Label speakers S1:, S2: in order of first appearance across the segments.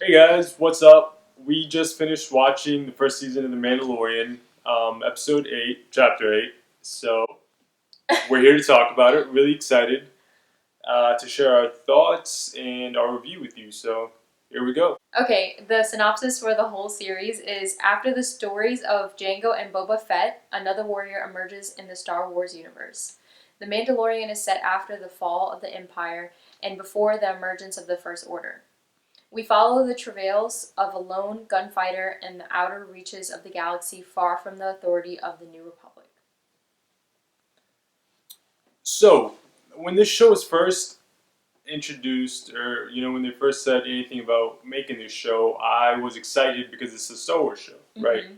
S1: Hey guys, what's up? We just finished watching the first season of The Mandalorian, episode 8, chapter 8. So, we're here to talk about it. Really excited to share our thoughts and our review with you. So, here we go.
S2: Okay, the synopsis for the whole series is after the stories of Jango and Boba Fett, another warrior emerges in the Star Wars universe. The Mandalorian is set after the fall of the Empire and before the emergence of the First Order. We follow the travails of a lone gunfighter in the outer reaches of the galaxy far from the authority of the New Republic.
S1: So, when this show was first introduced, or when they first said anything about making this show, I was excited because it's a Star Wars show, right?
S2: Mm-hmm.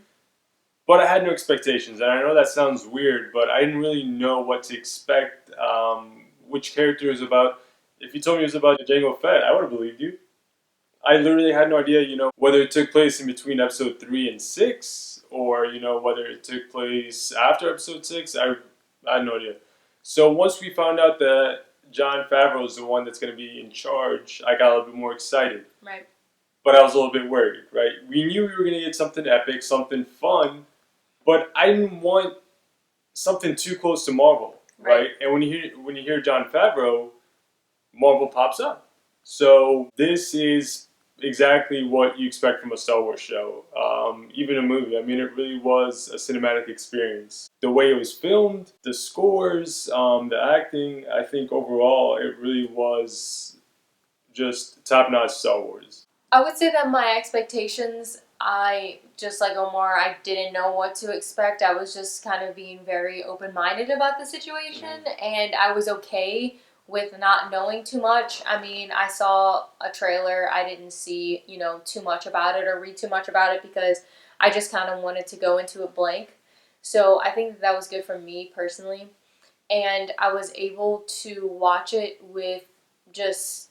S1: But I had no expectations, and I know that sounds weird, but I didn't really know what to expect, which character it was about. If you told me it was about Jango Fett, I would have believed you. I literally had no idea, whether it took place in between episode 3 and 6, or, whether it took place after episode 6. I had no idea. So once we found out that Jon Favreau is the one that's going to be in charge, I got a little bit more excited.
S2: Right.
S1: But I was a little bit worried, right? We knew we were going to get something epic, something fun, but I didn't want something too close to Marvel, right? And when you hear Jon Favreau, Marvel pops up. So this is exactly what you expect from a Star Wars show, even a movie. I mean, it really was a cinematic experience. The way it was filmed, the scores, the acting, I think overall it really was just top-notch Star Wars.
S2: I would say that my expectations, just like Omar, I didn't know what to expect. I was just kind of being very open-minded about the situation, and I was okay with not knowing too much. I mean, I saw a trailer. I didn't see, too much about it or read too much about it because I just kind of wanted to go into it blank. So I think that was good for me personally. And I was able to watch it with just,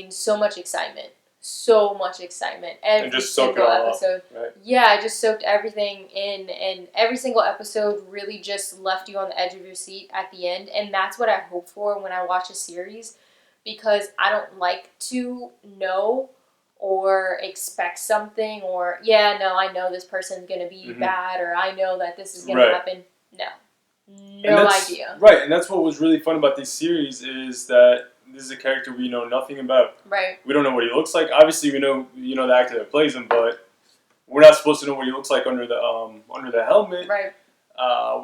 S2: so much excitement. So much excitement.
S1: And
S2: Every
S1: just soak it
S2: single
S1: all
S2: episode.
S1: up, right?
S2: Yeah, I just soaked everything in, and every single episode really just left you on the edge of your seat at the end. And that's what I hope for when I watch a series, because I don't like to know or expect something, or, yeah, no, I know this person's going to be bad, or I know that this is going to happen. No. No idea.
S1: Right, and that's what was really fun about this series is that this is a character we know nothing about.
S2: Right.
S1: We don't know what he looks like. Obviously, we know the actor that plays him, but we're not supposed to know what he looks like under the helmet.
S2: Right.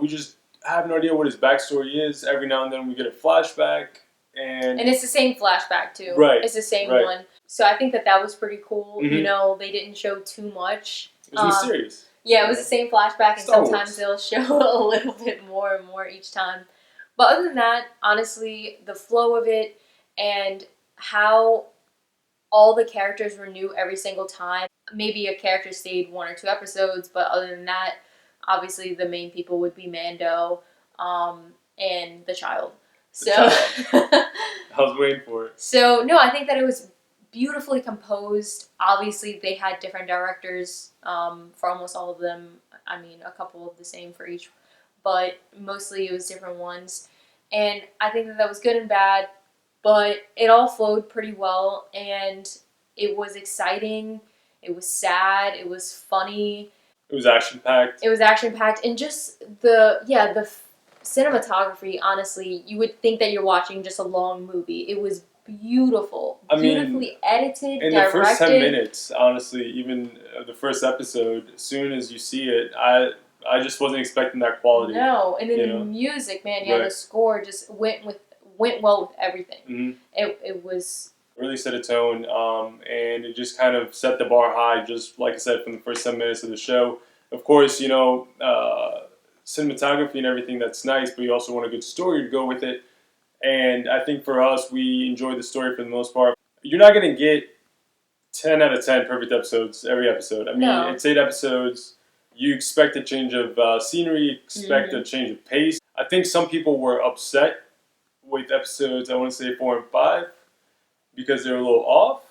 S1: We just have no idea what his backstory is. Every now and then we get a flashback, and
S2: it's the same flashback too.
S1: Right.
S2: It's the same one. So I think that was pretty cool.
S1: Mm-hmm.
S2: They didn't show too much.
S1: It was mysterious.
S2: Yeah, it was the same flashback, and
S1: Star
S2: sometimes they'll show a little bit more and more each time. But other than that, honestly, the flow of it and how all the characters were new every single time. Maybe a character stayed 1 or 2 episodes, but other than that, obviously the main people would be Mando, and the child.
S1: I was waiting for it.
S2: So, no, I think that it was beautifully composed. Obviously, they had different directors for almost all of them. I mean, a couple of the same for each, but mostly it was different ones. And I think that was good and bad, but it all flowed pretty well, and it was exciting. It was sad. It was funny.
S1: It was action-packed.
S2: And just the cinematography, honestly, you would think that you're watching just a long movie. It was beautiful. Beautifully edited,
S1: in
S2: directed.
S1: the first 10 minutes, honestly, even the first episode, as soon as you see it, I just wasn't expecting that quality.
S2: No, and then the music, man, the score just went well with everything.
S1: Mm-hmm.
S2: It was...
S1: really set a tone, and it just kind of set the bar high, just like I said, from the first 10 minutes of the show. Of course, cinematography and everything, that's nice, but you also want a good story to go with it. And I think for us, we enjoyed the story for the most part. You're not going to get 10 out of 10 perfect episodes every episode. I mean, it's 8 episodes. You expect a change of scenery, you expect a change of pace. I think some people were upset with episodes, I want to say 4 and 5, because they were a little off.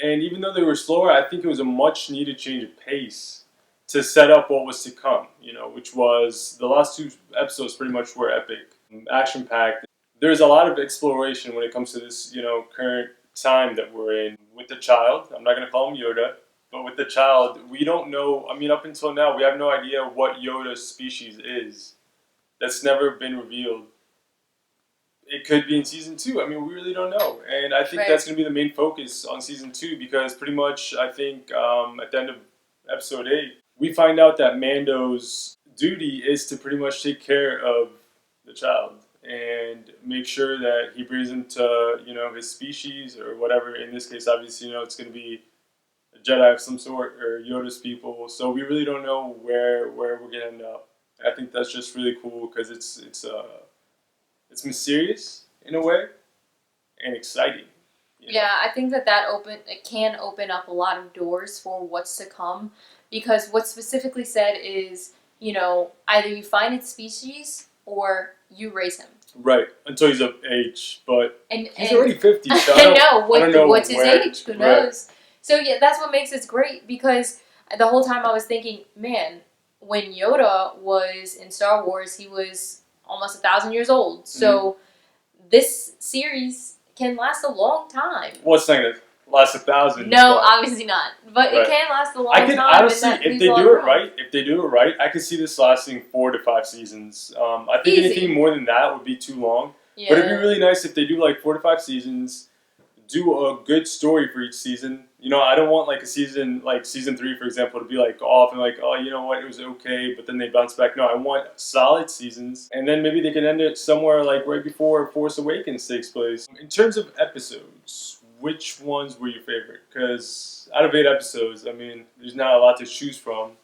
S1: And even though they were slower, I think it was a much needed change of pace to set up what was to come, which was the last 2 episodes pretty much were epic, action-packed. There's a lot of exploration when it comes to this, current time that we're in with the child. I'm not going to call him Yoda, but with the child, we don't know. I mean, up until now, we have no idea what Yoda's species is. That's never been revealed. It could be in season 2. I mean, we really don't know. And I think that's going to be the main focus on season 2 because pretty much, I think, at the end of episode 8, we find out that Mando's duty is to pretty much take care of the child and make sure that he brings him to, his species or whatever. In this case, obviously, it's going to be a Jedi of some sort or Yoda's people. So we really don't know where we're going to end up. I think that's just really cool because it's mysterious in a way and exciting.
S2: Yeah, I think it can open up a lot of doors for what's to come because what's specifically said is, either you find its species or you raise him.
S1: Right, until he's of age, but he's already 50, so
S2: I know. What's his age? Who knows? Right. So yeah, that's what makes it great because the whole time I was thinking, man, when Yoda was in Star Wars, he was almost 1,000 years old. So this series can last a long time.
S1: Well, it's not going to last 1,000.
S2: No, obviously not. But it can last a long time.
S1: I could honestly, if they do it right, I could see this lasting 4 to 5 seasons. I think anything more than that would be too long. Yeah. But it'd be really nice if they do like 4 to 5 seasons, do a good story for each season. I don't want like a season, like season 3, for example, to be like off and like, oh, you know what, it was okay, but then they bounce back. No, I want solid seasons, and then maybe they can end it somewhere like right before Force Awakens takes place. In terms of episodes, which ones were your favorite? Because out of 8 episodes, I mean, there's not a lot to choose from.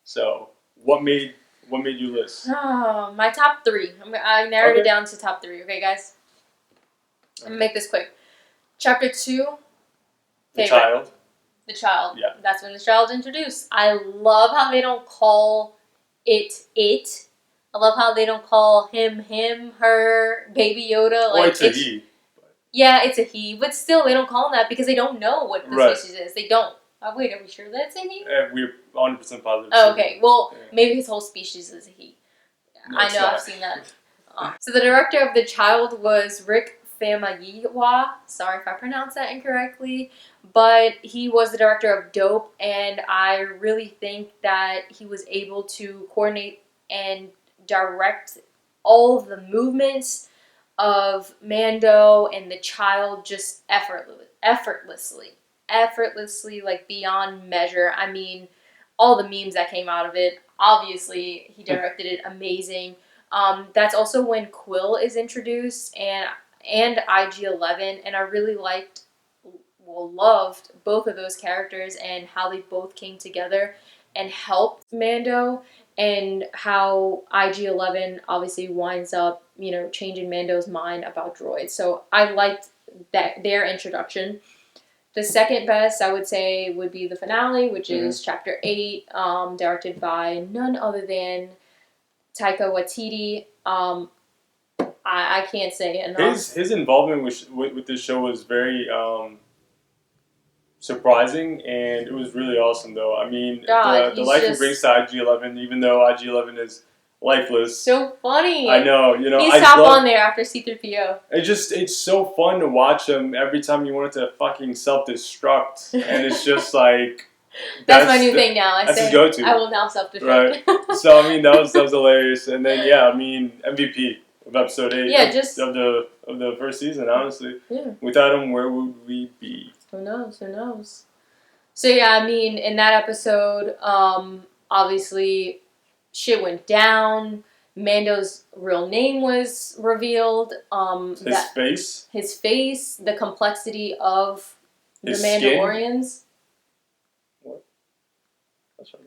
S1: So, what made you list?
S2: Oh, my top 3. I narrowed it down to top 3. Okay, guys. I'm gonna make this quick. Chapter 2. Favorite. The child. Yeah. That's when the child's introduced. I love how they don't call it. I love how they don't call him, her, Baby Yoda.
S1: Like, it's a he.
S2: Yeah, it's a he, but still they don't call him that because they don't know what the species is. They don't. Wait, are we sure that it's a he?
S1: We're 100% positive.
S2: Oh, okay. Well, maybe his whole species is a he. No, I know, I've seen that. So the director of The Child was Rick Famuyiwa. Sorry if I pronounced that incorrectly. But he was the director of Dope, and I really think that he was able to coordinate and direct all of the movements of Mando and the child just effortlessly, like beyond measure. I mean, all the memes that came out of it, obviously he directed it amazing. That's also when Quill is introduced and IG-11, and I really loved both of those characters and how they both came together and helped Mando, and how IG-11 obviously winds up, changing Mando's mind about droids. So I liked their introduction. The second best, I would say, would be the finale, which is Chapter 8, directed by none other than Taika Waititi. I can't say enough.
S1: His involvement with this show was very surprising, and it was really awesome, though. I mean, the life he brings to IG-11, even though IG-11 is lifeless.
S2: So funny.
S1: I know,
S2: He stopped on there after C-3PO.
S1: It's so fun to watch him every time you want it to fucking self-destruct, and it's just like...
S2: That's my new thing now.
S1: That's his go-to.
S2: I will now self-destruct.
S1: Right. So, I mean, that was hilarious. And then, yeah, I mean, MVP of episode 8 of the first season, honestly. Yeah. Without him, where would we be?
S2: Who knows? So, yeah, I mean, in that episode, obviously, shit went down. Mando's real name was revealed. His face, the complexity of the Mandalorians. Skin?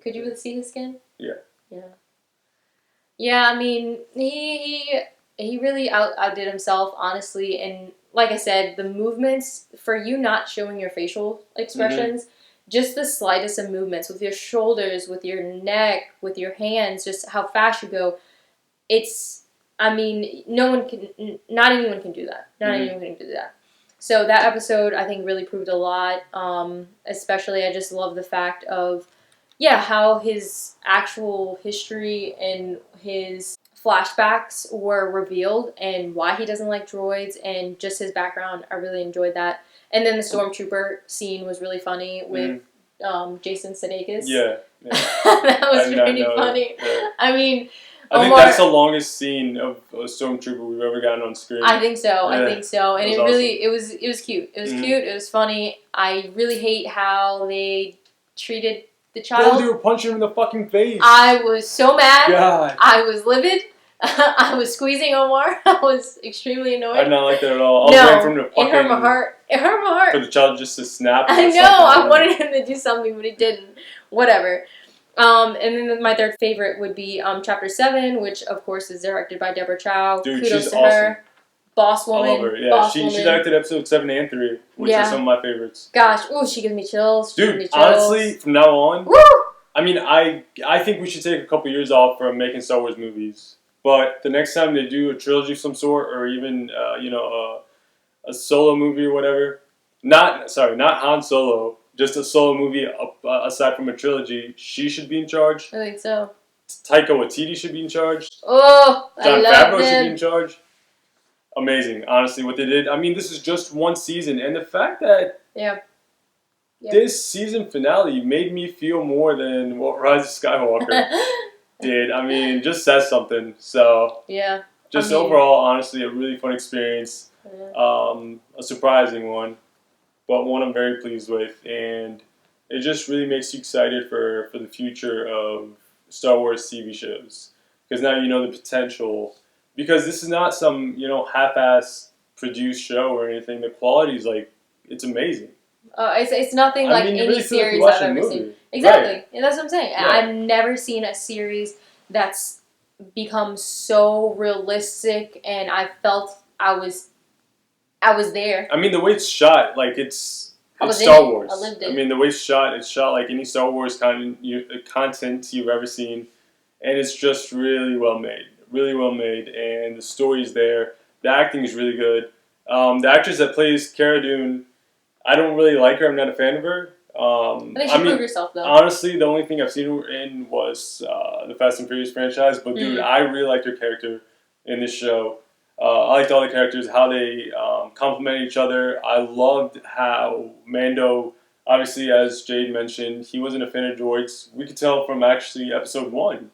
S2: Could you see his skin?
S1: Yeah.
S2: Yeah, I mean, he really outdid himself, honestly. And like I said, the movements, for you not showing your facial expressions, just the slightest of movements with your shoulders, with your neck, with your hands, just how fast you go. Not anyone can do that. Not anyone can do that. So that episode, I think, really proved a lot. Especially, I just love the fact of, how his actual history and his flashbacks were revealed and why he doesn't like droids and just his background. I really enjoyed that. And then the stormtrooper scene was really funny with Jason Sudeikis.
S1: Yeah.
S2: That was pretty funny.
S1: Yeah.
S2: I mean,
S1: I think that's the longest scene of a stormtrooper we've ever gotten on screen.
S2: I think so. I think so. And it
S1: awesome.
S2: really, it was cute. It was cute. It was funny. I really hate how they treated the child.
S1: Oh, they were punching him in the fucking face.
S2: I was so mad.
S1: God.
S2: I was livid. I was squeezing Omar. I was extremely annoyed.
S1: I did not like that at all. I was waiting for him to fucking...
S2: It hurt my heart. It hurt my heart.
S1: For the child just to snap.
S2: I know. I wanted him to do something, but he didn't. Whatever. And then my third favorite would be Chapter 7, which of course is directed by Deborah Chow.
S1: Dude,
S2: Kudos
S1: she's
S2: to
S1: awesome.
S2: her. Boss woman.
S1: I love her. Yeah,
S2: boss
S1: she
S2: woman.
S1: directed episode 7 and 3, which are some of my favorites.
S2: Gosh, ooh, she gives me chills.
S1: Dude, honestly, from now on,
S2: woo!
S1: I mean, I think we should take a couple years off from making Star Wars movies. But the next time they do a trilogy of some sort, or even a solo movie or whatever, not Han Solo, just a solo movie aside from a trilogy, she should be in charge.
S2: I think so.
S1: Taika Waititi should be in charge.
S2: Oh,
S1: Jon
S2: I love
S1: Favreau
S2: him.
S1: should be in charge. Amazing, honestly, what they did. I mean, this is just one season, and the fact that this season finale made me feel more than what Rise of Skywalker did. I mean, just says something. So just overall, honestly, a really fun experience. A surprising one, but one I'm very pleased with, and it just really makes you excited for the future of Star Wars TV shows, because now you know the potential. Because this is not some half-ass produced show or anything. The quality is it's amazing.
S2: It's nothing like any
S1: really
S2: series
S1: like
S2: I've ever seen. Exactly,
S1: right.
S2: And that's what I'm saying.
S1: Yeah.
S2: I've never seen a series that's become so realistic, and I felt I was there.
S1: I mean, the way it's shot, it's
S2: Star
S1: Wars.
S2: I lived it.
S1: I mean, the way it's shot like any Star Wars content you've ever seen, and it's just really well made. Really well made, and the story's there. The acting is really good. The actress that plays Cara Dune, I don't really like her. I'm not a fan of her.
S2: I think she proved herself, though.
S1: Honestly, the only thing I've seen her in was the Fast and Furious franchise. But dude, I really liked her character in this show. I liked all the characters, how they complement each other. I loved how Mando, obviously, as Jade mentioned, he wasn't a fan of droids. We could tell from actually episode 1.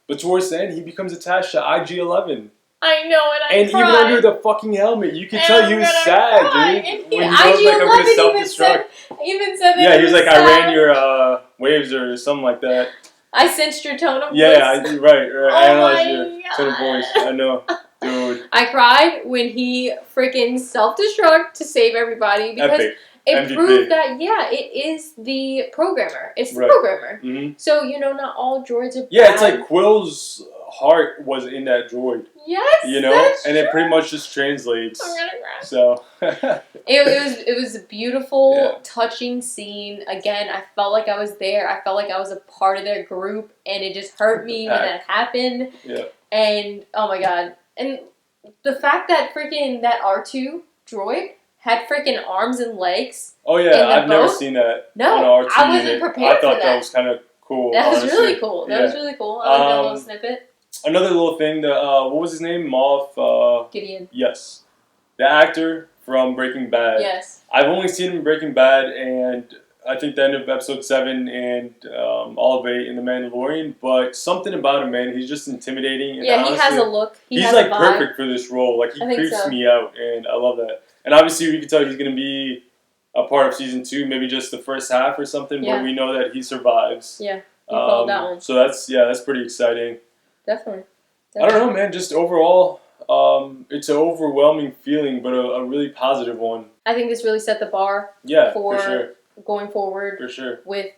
S1: But towards the end, he becomes attached to IG-11.
S2: I know, and
S1: even under the fucking helmet, you could tell he was sad, dude. When he goes I'm gonna self-destruct.
S2: Even said that.
S1: Yeah, he was like, I ran your waves or something like that.
S2: I sensed your tone of voice.
S1: Yeah, right. I analyzed your
S2: God.
S1: tone of voice. I know, dude.
S2: I cried when he freaking self-destruct to save everybody because it
S1: MVP.
S2: proved that it is the programmer. It's the programmer. Mm-hmm. So not all droids are.
S1: Yeah, it's like Quill's heart was in that droid.
S2: Yes, that's
S1: and
S2: true.
S1: it pretty much just translates.
S2: I'm gonna cry.
S1: So
S2: it was a beautiful, touching scene. Again, I felt like I was there. I felt like I was a part of their group, and it just hurt me when that happened.
S1: Yeah.
S2: And oh my god, and the fact that freaking that R2 droid had freaking arms and legs.
S1: Oh yeah, I've never seen that.
S2: No,
S1: on R2
S2: I wasn't
S1: unit.
S2: prepared
S1: I thought
S2: for
S1: that was kind of cool.
S2: That was
S1: honestly.
S2: really cool. That was really cool. I like that little snippet.
S1: Another little thing, what was his name? Moff
S2: Gideon.
S1: Yes. The actor from Breaking Bad.
S2: Yes.
S1: I've only seen him in Breaking Bad and I think the end of episode 7 and all of 8 in The Mandalorian, but something about him, man, he's just intimidating. And honestly,
S2: he has a look.
S1: He's like perfect for this role. Like, he creeps me out, and I love that. And obviously, we can tell he's going to be a part of season 2, maybe just the first half or something, but we know that he survives.
S2: Yeah, you called that one.
S1: So that's pretty exciting.
S2: Definitely.
S1: I don't know, man. Just overall, it's an overwhelming feeling, but a really positive one.
S2: I think this really set the bar.
S1: For sure.
S2: Going forward.
S1: For sure.
S2: With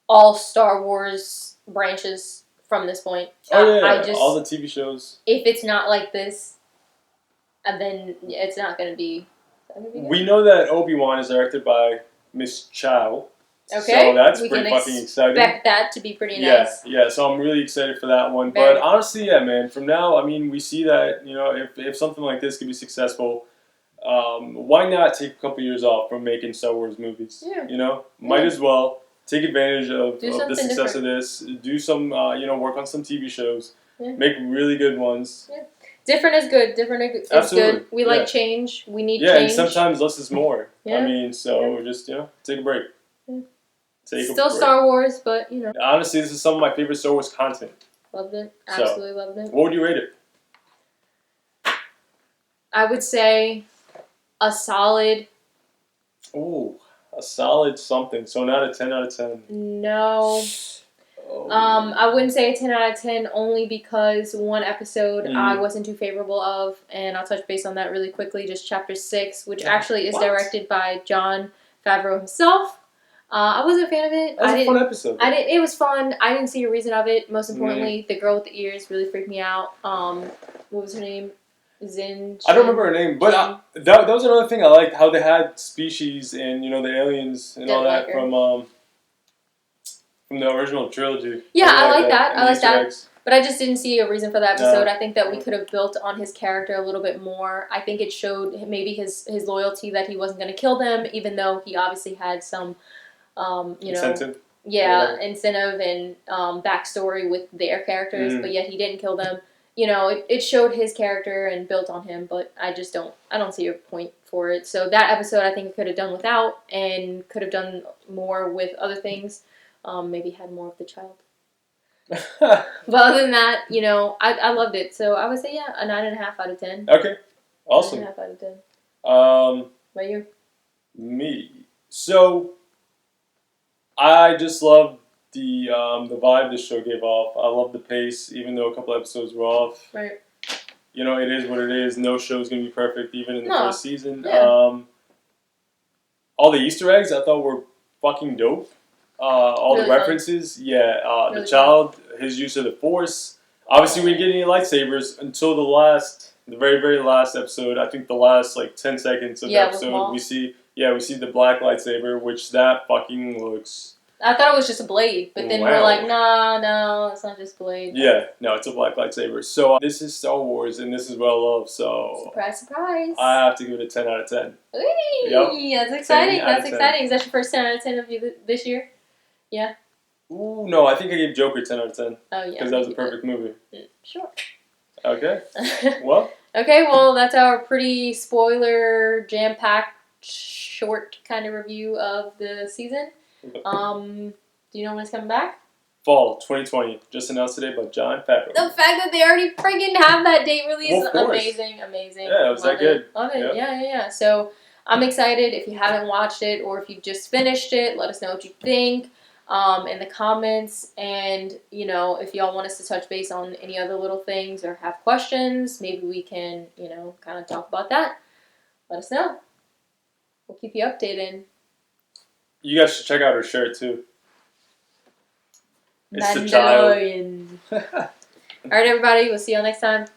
S2: all Star Wars branches from this point.
S1: Oh yeah, all the TV shows.
S2: If it's not like this, then it's not going to be.
S1: We know that Obi-Wan is directed by Miss Chow.
S2: Okay,
S1: so that's pretty fucking exciting.
S2: Expect that to be pretty nice.
S1: Yeah. So I'm really excited for that one. But honestly, man. From now, I mean, we see that if something like this could be successful, why not take a couple years off from making Star Wars movies?
S2: Yeah.
S1: Might as well take advantage of the success
S2: different.
S1: of this. Do some, work on some TV shows. Make really good ones.
S2: Yeah. Different is good. Different is
S1: Absolutely.
S2: good. We like change. We need
S1: change.
S2: change.
S1: And sometimes less is more.
S2: Yeah.
S1: I mean, so just, take a break.
S2: Yeah.
S1: Take
S2: Still
S1: a break.
S2: Star Wars, but,
S1: Honestly, this is some of my favorite Star Wars content.
S2: Loved it. Absolutely loved it.
S1: What would you rate it?
S2: I would say a solid...
S1: Ooh, a solid something. So not a 10 out of 10.
S2: No.
S1: Oh.
S2: I wouldn't say a 10 out of 10 only because one episode I wasn't too favorable of, and I'll touch base on that really quickly. Just chapter 6, which actually is directed by Jon Favreau himself. I wasn't a fan of it.
S1: That was a fun episode.
S2: It was fun. I didn't see a reason of it. Most importantly, the girl with the ears really freaked me out. What was her name? Zin.
S1: I don't remember her name, but that was another thing I liked, how they had species and the aliens and all that from the original trilogy.
S2: Yeah, I like that. I like that.
S1: Eggs.
S2: But I just didn't see a reason for that episode. I think that we could have built on his character a little bit more. I think it showed maybe his loyalty that he wasn't going to kill them, even though he obviously had some,
S1: incentive.
S2: Yeah, incentive and backstory with their characters, but yet he didn't kill them. It showed his character and built on him, but I don't see a point for it. So that episode I think it could have done without and could have done more with other things. Maybe had more of the child. But other than that, I loved it. So I would say, a 9.5 out of 10.
S1: Okay. Awesome.
S2: 9.5 out of 10. About you?
S1: Me. So, I just love the vibe this show gave off. I love the pace, even though a couple episodes were off.
S2: Right.
S1: It is what it is. No show's going to be perfect, even in the first season.
S2: Yeah.
S1: All the Easter eggs I thought were fucking dope. All
S2: really
S1: the references,
S2: really
S1: the child, his use of the Force. Obviously, we didn't get any lightsabers until the very, very last episode. I think the last 10 seconds of the episode, we see the black lightsaber, which that fucking looks.
S2: I thought it was just a blade, but then we're like, no, it's not just a blade.
S1: Yeah, no, it's a black lightsaber. So this is Star Wars, and this is what I love. So
S2: surprise, surprise!
S1: I have to give it a 10 out of 10.
S2: Yep. That's exciting. That's exciting. Is that your first 10 out of 10 of you this year? Yeah.
S1: Ooh, no, I think I gave Joker 10 out of 10.
S2: Oh yeah.
S1: Because that was a perfect movie.
S2: Sure.
S1: Okay. Well.
S2: Okay, well that's our pretty spoiler jam-packed short kind of review of the season. Do you know when it's coming back?
S1: Fall 2020, just announced today by Jon Favreau.
S2: The fact that they already freaking have that date released,
S1: well,
S2: amazing.
S1: Yeah, it was that good.
S2: Love it. Yeah. So I'm excited. If you haven't watched it or if you just finished it, let us know what you think in the comments. And if y'all want us to touch base on any other little things or have questions, maybe we can kind of talk about that. Let us know. We'll keep you updated.
S1: You guys should check out her shirt too. It's
S2: Mandalorian. All right, everybody. We'll see y'all next time.